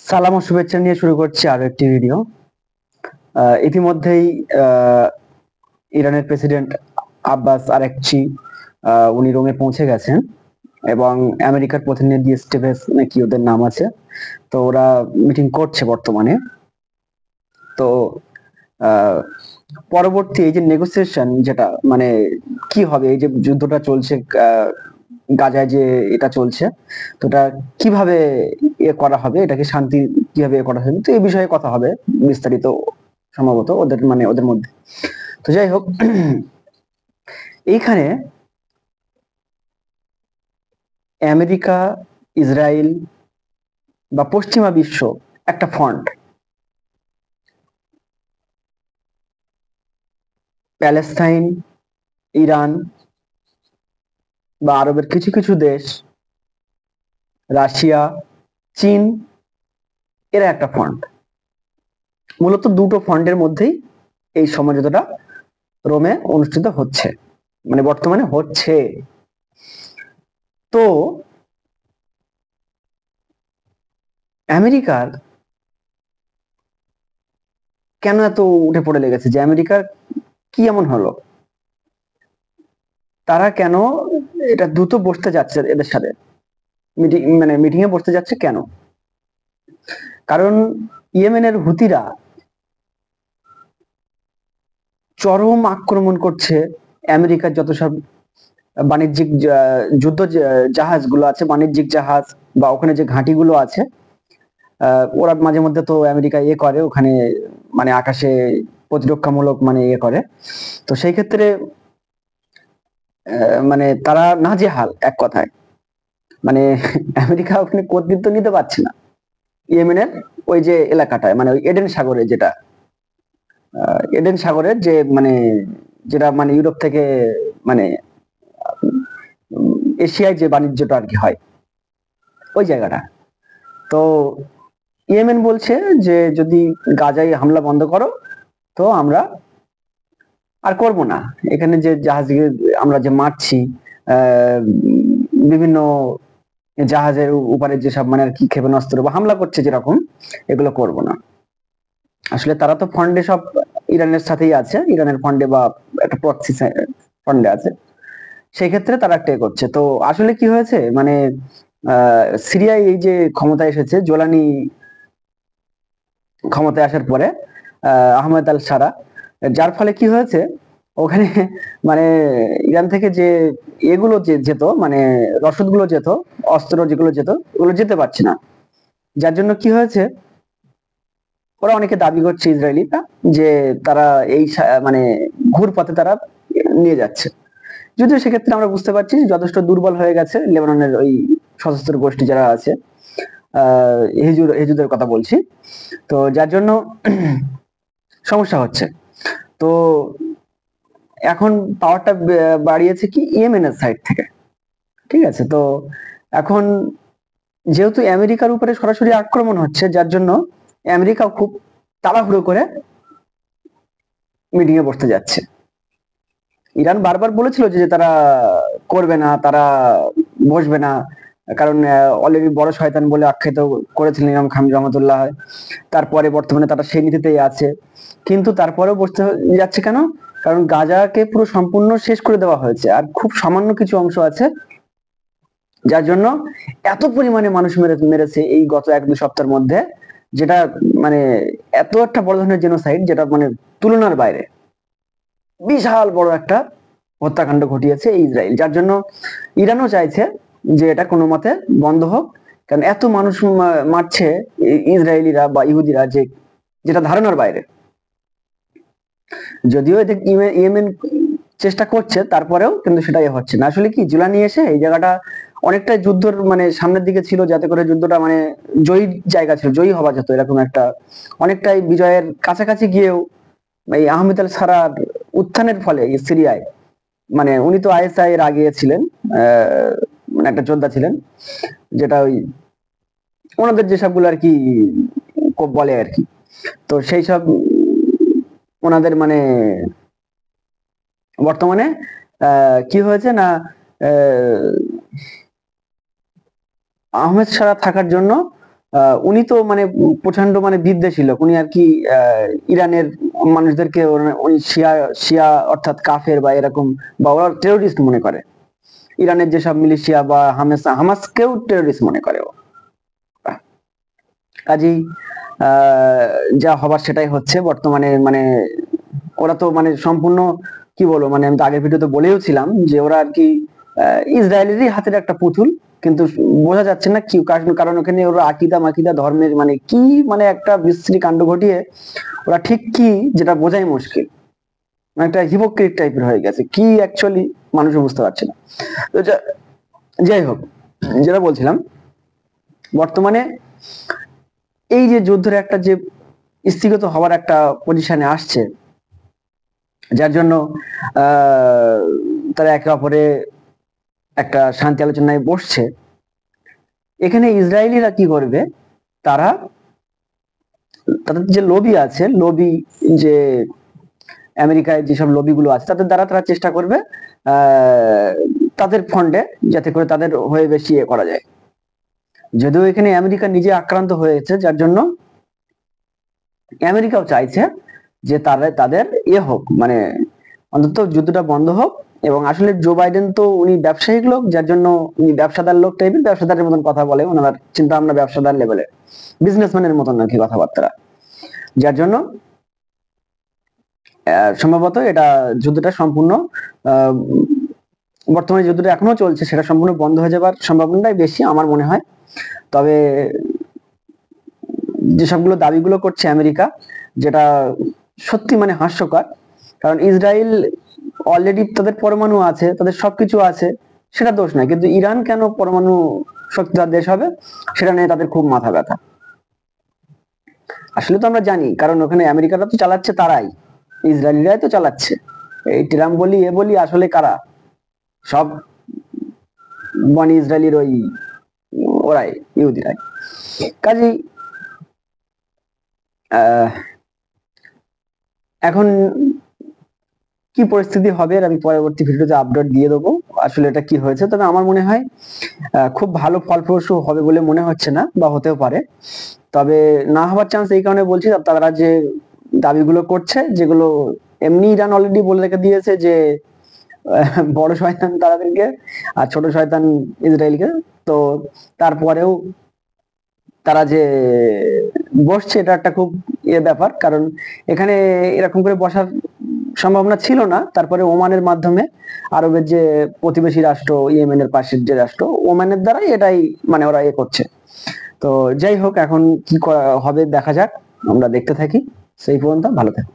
সালাম ও শুভেচ্ছা নিয়ে শুরু করছি আরো একটি ভিডিও। ইতিমধ্যেই ইরানের প্রেসিডেন্ট আব্বাস আরাকচি উনি রোমে পৌঁছে গেছেন এবং আমেরিকার প্রতিনিধি স্টিভেস নাকি ওদের নাম আছে, তো ওরা মিটিং করছে বর্তমানে। তো পরবর্তী এই যে নেগোসিয়েশন, যেটা মানে কি হবে, এই যে যুদ্ধটা চলছে গাজায়, যে এটা চলছে, তো এটা কিভাবে করা হবে, এটাকে শান্তি কিভাবে করা হবে, তো এই বিষয়ে কথা হবে বিস্তারিত সম্ভবত ওদের মধ্যে। তো যাই হোক, এইখানে আমেরিকা, ইসরায়েল বা পশ্চিমা বিশ্ব একটা ফ্রন্ট, প্যালেস্তাইন, ইরান বা আরবের কিছু কিছু দেশ, রাশিয়া, চীন, এরা একটা ফ্রন্ট। মূলত দুটো ফ্রন্টের মধ্যেই এই সমঝোতাটা রোমে অনুষ্ঠিত হচ্ছে, মানে বর্তমানে হচ্ছে। তো আমেরিকার কেন এত উঠে পড়ে লেগেছে, যে আমেরিকার কি এমন হলো, তারা কেন এটা দ্রুত বসতে যাচ্ছে এদের সাথে, মিটিং এ বসতে যাচ্ছে কেন? কারণ ইয়েমেনের হুতিরা চরম আক্রমণ করছে আমেরিকার যত সব বাণিজ্যিক যুদ্ধ জাহাজগুলো আছে, বাণিজ্যিক জাহাজ বা ওখানে যে ঘাঁটিগুলো আছে, ওরা মাঝে মধ্যে তো আমেরিকা করে ওখানে, মানে আকাশে প্রতিরক্ষামূলক মানে করে। তো সেই ক্ষেত্রে মানে তারা নাজেহাল এক কথায়, মানে আমেরিকা ওখানে কর্তৃত্ব নিতে পারছে না ইয়েমেনের ওই যে এলাকাটায়, মানে ওই এডেন সাগরে, যেটা এডেন সাগরের যে মানে যেটা মানে ইউরোপ থেকে মানে এশিয়ায় যে বাণিজ্যটা আর কি হয়, ওই জায়গাটা। তো ইয়েমেন বলছে যে যদি গাজায় হামলা বন্ধ করো, তো আমরা আর করব না, এখানে যে জাহাজ আমরা যে মারছি, বিভিন্ন জাহাজের উপরে যেসব মানে আর কি ক্ষেপণাস্ত্র বা হামলা করছে যেরকম, এগুলো করব না। আসলে তারা তো ফান্ডে সব ইরানের সাথেই আছে, ইরানের ফান্ডে বা একটা প্রক্সি ফান্ডে আছে, সেই ক্ষেত্রে তারা একটা করছে। তো আসলে কি হয়েছে, মানে সিরিয়ায় এই যে ক্ষমতায় এসেছে জোলানি, ক্ষমতায় আসার পরে আহমেদ আল সারা, যার ফলে কি হয়েছে ওখানে মানে ইরান থেকে যে এগুলো যে যেত, মানে রসদগুলো যেত, অস্ত্র যেগুলো যেত, ওগুলো যেতে পারছে না। যার জন্য কি হয়েছে, ওরা অনেকে দাবি করছে ইসরায়েলিরা যে তারা এই মানে ঘুরপথে তারা নিয়ে যাচ্ছে। যদিও সেক্ষেত্রে আমরা বুঝতে পারছি যথেষ্ট দুর্বল হয়ে গেছে লেবাননের ওই সশস্ত্র গোষ্ঠী যারা আছে, হেজুদের কথা বলছি। তো যার জন্য সমস্যা হচ্ছে। তো এখন পাওয়ারটা বাড়িয়েছে কি ইয়েমেনের সাইড থেকে, ঠিক আছে। তো এখন যেহেতু আমেরিকার উপরে সরাসরি আক্রমণ হচ্ছে, যার জন্য আমেরিকাও খুব তাড়াহুড়ো করে মিটিং এ বসতে যাচ্ছে। ইরান বারবার বলেছিল যে তারা করবে না, তারা বসবে না, কারণ অলরেডি বড় শয়তান বলে আখ্যায়িত করেছিলেন ইমাম খামেনি রহমতুল্লাহ। তারপরে বর্তমানে তারা সেই নীতিতেই আছে, কিন্তু তারপরেও বসতে যাচ্ছে কেন? কারণ গাজাকে পুরো সম্পূর্ণ শেষ করে দেওয়া হয়েছে, আর খুব সামান্য কিছু অংশ আছে, যার জন্য এত পরিমাণে মানুষ মেরেছে এই গত 1-2 সপ্তাহের মধ্যে, যেটা মানে এত একটা বড় ধরনের জেনোসাইড, যেটা মানে তুলনার বাইরে, বিশাল বড় একটা হত্যাকাণ্ড ঘটিয়েছে ইসরায়েল। যার জন্য ইরানও চাইছে যে এটা কোনো মতে বন্ধ হোক, কারণ এত মানুষ মারছে ইসরায়েলিরা বা ইহুদিরা, যে যেটা ধারণার বাইরে। যদিও এতে ইয়েমেন চেষ্টা করছে, তারপরেও কিন্তু সেটাই হচ্ছে না। আসলে কি জুলানি এসে এই জায়গাটা অনেকটাই যুদ্ধর মানে সামনের দিকে ছিল, যাতে করে যুদ্ধটা মানে জয়ী জায়গা ছিল, জয়ী হওয়া যেত এরকম একটা, অনেকটাই বিজয়ের কাছাকাছি গিয়েও এই আহমেদ আল সারার উত্থানের ফলে সিরিয়ায়, মানে উনি তো আইএসআই এর আগে ছিলেন, মানে একটা যোদ্ধা ছিলেন, যেটা ওই ওনাদের যেসবগুলো আর কি বলে আর কি। তো সেই সব ওনাদের মানে বর্তমানে কি হয়েছে না, আহমেদ সারা থাকার জন্য উনি তো মানে প্রচন্ড মানে বিদ্বেষী লোক উনি আর কি। ইরানের মানুষদেরকে ওই শিয়া শিয়া অর্থাৎ কাফের বা এরকম বা ওরা টেরোরিস্ট মনে করে। ইরানের যেসব মিলিশিয়া বা হামাসকেও টেরোরিস্ট মনে করে ও। কাজেই যা হবার সেটাই হচ্ছে বর্তমানে। মানে ওরা তো মানে সম্পূর্ণ কি বলবো, মানে আমি তো আগের ভিডিওতে বলেও ছিলাম যে ওরা আর কি ইসরায়েলেরই হাতের একটা পুতুল। কিন্তু বোঝা যাচ্ছে না কি কারণ ওখানে ওরা আকিদা মাকিদা ধর্মের মানে কি মানে একটা বিশ্রী কাণ্ড ঘটিয়ে ওরা ঠিক কি যেটা বোঝাই মুশকিল। মানে একটা হিপোক্রিট টাইপের হয়ে গেছে কি অ্যাকচুয়ালি মানুষ বুঝতে পারছে না। তো যাই হোক, যেটা বলছিলাম বর্তমানে এই যে যুদ্ধের একটা যে স্থিতিগত হওয়ার একটা পজিশনে আসছে, যার জন্য তারা একে অপরে একটা শান্তি আলোচনায় বসছে। এখানে ইসরায়েলিরা কি করবে, তারা তাদের যে লবি আছে, লবি যে আমেরিকায় যেসব লবিগুলো আছে তাদের দ্বারা তারা চেষ্টা করবে তাদের ফন্ডে যাতে করে তাদের হয়ে বেশি করা যায়। যদিও এখানে আমেরিকা নিজে আক্রান্ত হয়েছে, যার জন্য আমেরিকাও চাইছে যে তাদের হোক, মানে অন্তত যুদ্ধটা বন্ধ হোক। এবং আসলে জো বাইডেন তো উনি ব্যবসায়িক লোক, যার জন্য উনি ব্যবসাদার লোক টাইপের, ব্যবসাদারের মতন কথা বলে, ওনার চিন্তা ভাবনা ব্যবসাদার লেভেলে, বিজনেসম্যানের মতন নাকি কথাবার্তা। যার জন্য সম্ভবত এটা যুদ্ধটা সম্পূর্ণ বর্তমানে যুদ্ধটা এখনো চলছে, সেটা সম্পূর্ণ বন্ধ হয়ে যাবার সম্ভাবনাটাই বেশি আমার মনে হয়। তবে যেসবগুলো দাবিগুলো করছে আমেরিকা, যেটা সত্যি মানে হাস্যকর। কারণ ইসরায়েল অলরেডি তাদের পরমাণু আছে, তাদের সবকিছু আছে, সেটা দোষ নাই, কিন্তু ইরান কেন পরমাণু শক্তিধর দেশ হবে সেটা নিয়ে তাদের খুব মাথা ব্যথা। আসলে তো আমরা জানি, কারণ ওখানে আমেরিকাটা তো চালাচ্ছে তারাই, ইসরায়েলিরাই তো চালাচ্ছে। এই ট্রাম্প বলি এ বলি আসলে কারা, সব বনি ইসরায়েলির ওই ওরাই, ইহুদিরাই। কাজেই এখন কি পরিস্থিতি হবে আমি পরবর্তী ভিডিওতে আপডেট দিয়ে দেবো আসলে এটা কি হয়েছে। তবে আমার মনে হয় খুব ভালো ফলপ্রসূ হবে বলে মনে হচ্ছে না, বা হতেও পারে। তবে না হওয়ার চান্স এই কারণে বলছি, তারা যে দাবিগুলো করছে, যেগুলো এমনি ইরান অলরেডি বলে রেখে দিয়েছে যে বড় শয়তান তাদেরকে আর ছোট শয়তান ইসরায়েলকে। তো তারপরেও তারা যে বসছে এটা একটা খুব ব্যাপার, কারণ এখানে এরকম করে বসার সম্ভাবনা ছিল না। তারপরে ওমানের মাধ্যমে, আরবের যে প্রতিবেশী রাষ্ট্র ইয়েমেনের পাশের যে রাষ্ট্র, ওমানের দ্বারাই এটাই মানে ওরা করছে। তো যাই হোক, এখন কি হবে দেখা যাক, আমরা দেখতে থাকি। সেই পর্যন্ত ভালো থাকো।